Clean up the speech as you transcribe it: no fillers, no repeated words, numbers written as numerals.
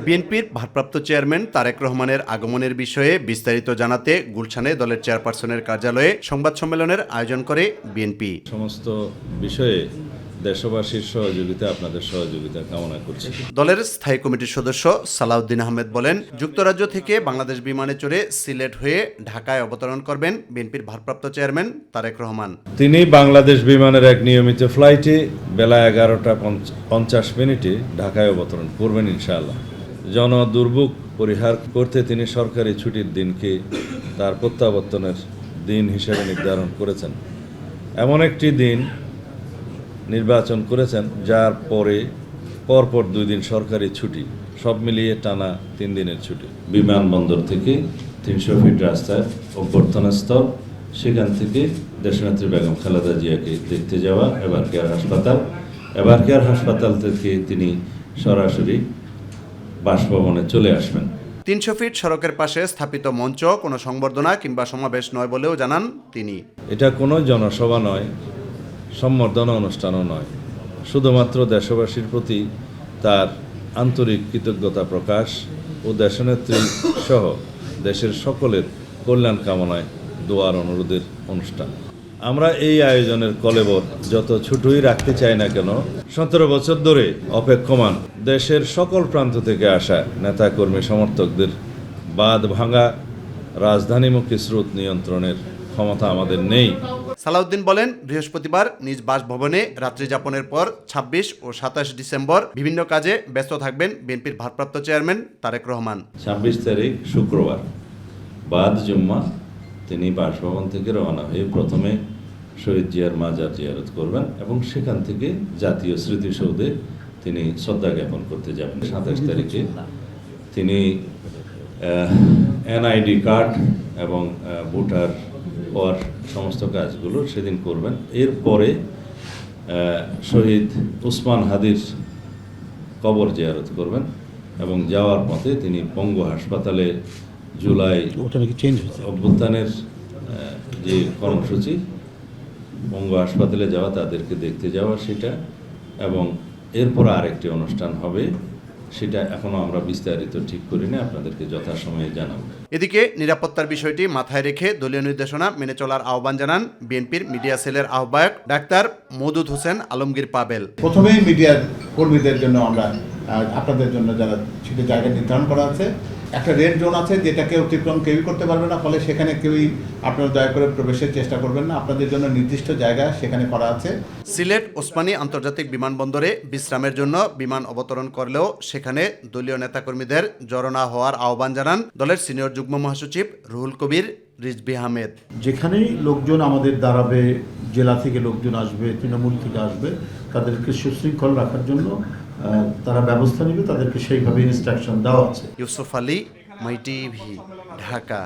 বিএনপির ভারপ্রাপ্ত চেয়ারম্যান তারেক রহমানের আগমনের বিষয়ে বিস্তারিত জানাতে গুলশানে দলের চেয়ারপারসনের কার্যালয়ে সংবাদ সম্মেলনের আয়োজন করে বিএনপি। সমস্ত বিষয়ে দেশবাসীর সহযোগিতা, আপনাদের সহযোগিতা কামনা করছি। দলের স্থায়ী কমিটির সদস্য সালাউদ্দিন আহমেদ বলেন, যুক্তরাজ্য থেকে বাংলাদেশ বিমানে চড়ে সিলেট হয়ে ঢাকায় অবতরণ করবেন বিএনপির ভারপ্রাপ্ত চেয়ারম্যান তারেক রহমান। তিনি বাংলাদেশ বিমানের এক নিয়মিত ফ্লাইটে বেলা 11:50 ঢাকায় অবতরণ করবেন ইনশাআল্লাহ। জনদুর্ভোগ পরিহার করতে তিনি সরকারি ছুটির দিনকে তার প্রত্যাবর্তনের দিন হিসেবে নির্ধারণ করেছেন। এমন একটি দিন নির্বাচন করেছেন যার পরপর 2 দিন সরকারি ছুটি, সব মিলিয়ে টানা 3 দিনের ছুটি। বিমানবন্দর থেকে 300 ফিট রাস্তায় অভ্যর্থনাস্থল, সেখান থেকে দেশনেত্রী বেগম খালেদা জিয়াকে দেখতে যাওয়া এবার কেয়ার হাসপাতাল থেকে তিনি সরাসরি বাসভবনে চলে আসবেন। 300 ফিট সড়কের পাশে স্থাপিত মঞ্চ কোনো সংবর্ধনা কিংবা সমাবেশ নয় বলেও জানান তিনি। এটা কোনো জনসভা নয়, সম্বর্ধনা অনুষ্ঠানও নয়, শুধুমাত্র দেশবাসীর প্রতি তার আন্তরিক কৃতজ্ঞতা প্রকাশ ও দেশনেত্রী সহ দেশের সকলের কল্যাণ কামনায় দোয়ার অনুরোধের অনুষ্ঠান। আমরা এই আয়োজনের কলেবর যত ছোটই রাখতে চাই না কেন, 17 বছর ধরে অপেক্ষমান দেশের সকল প্রান্ত থেকে আসা নেতাকর্মী সমর্থকদের বাঁধ ভাঙা রাজধানীমুখী স্রোত নিয়ন্ত্রণের ক্ষমতা আমাদের নেই। সালাউদ্দিন বলেন, বৃহস্পতিবার নিজ বাসভবনে রাত্রি যাপনের পর 26 ও 27 ডিসেম্বর বিভিন্ন কাজে ব্যস্ত থাকবেন বিএনপির ভারপ্রাপ্ত চেয়ারম্যান তারেক রহমান। 26 তারিখ শুক্রবার বাদ জুম্মা তিনি বাসভবন থেকে রওনা হয়ে প্রথমে শহীদ জিয়ার মাজার জিয়ারত করবেন এবং সেখান থেকে জাতীয় স্মৃতিসৌধে তিনি শ্রদ্ধা জ্ঞাপন করতে যাবেন। 27 তারিখে তিনি এনআইডি কার্ড এবং ভোটার হওয়ার সমস্ত কাজগুলো সেদিন করবেন। এরপরে শহীদ উসমান হাদির কবর জিয়ারত করবেন এবং যাওয়ার পথে তিনি পঙ্গু হাসপাতালে জুলাই অভ্যুত্থানের যে কর্মসূচি, পঙ্গু হাসপাতালে যাওয়া, তাদেরকে দেখতে যাওয়া সেটা, এবং এরপর আরেকটি অনুষ্ঠান হবে, সেটা এখনো আমরা বিস্তারিত ঠিক করিনি, আপনাদেরকে যথাসময়ে জানাবো। এদিকে নিরাপত্তার বিষয়টি মাথায় রেখে দলীয় নির্দেশনা মেনে চলার আহ্বান জানান বিএনপির মিডিয়া সেলের আহ্বায়ক ডাক্তার মওদুদ হোসেন আলমগীর পাবেল। প্রথমেই মিডিয়ার কর্মীদের জন্য আমরা আপনাদের জন্য যারা সেটা জায়গা নির্ধারণ করা আছে, একটা রেড জোন আছে যেটাকে অতিক্রম কেউই করতে পারবে না, ফলে সেখানে কেউই আপনারা দয়া করে প্রবেশের চেষ্টা করবেন না। আপনাদের জন্য নির্দিষ্ট জায়গা সেখানে করা আছে। সিলেট ওসমানী আন্তর্জাতিক বিমানবন্দরে বিশ্রামের জন্য বিমান অবতরণ করলেও সেখানে দলীয় নেতাকর্মীদের জড়ো না হওয়ার আহ্বান জানান দলের সিনিয়র যুগ্ম মহাসচিব রুহুল কবির রিজভী আহমেদ। যেখানেই লোকজন আমাদের দাঁড়াবে, জেলা থেকে লোকজন আসবে, তৃণমূল থেকে আসবে, তাদেরকে সুশৃঙ্খল রাখার জন্য তারা ব্যবস্থা নেবে, তাদেরকে সেইভাবে ইনস্ট্রাকশন দেওয়া আছে। ইউসুফ আলী, মাই টিভি, ঢাকা।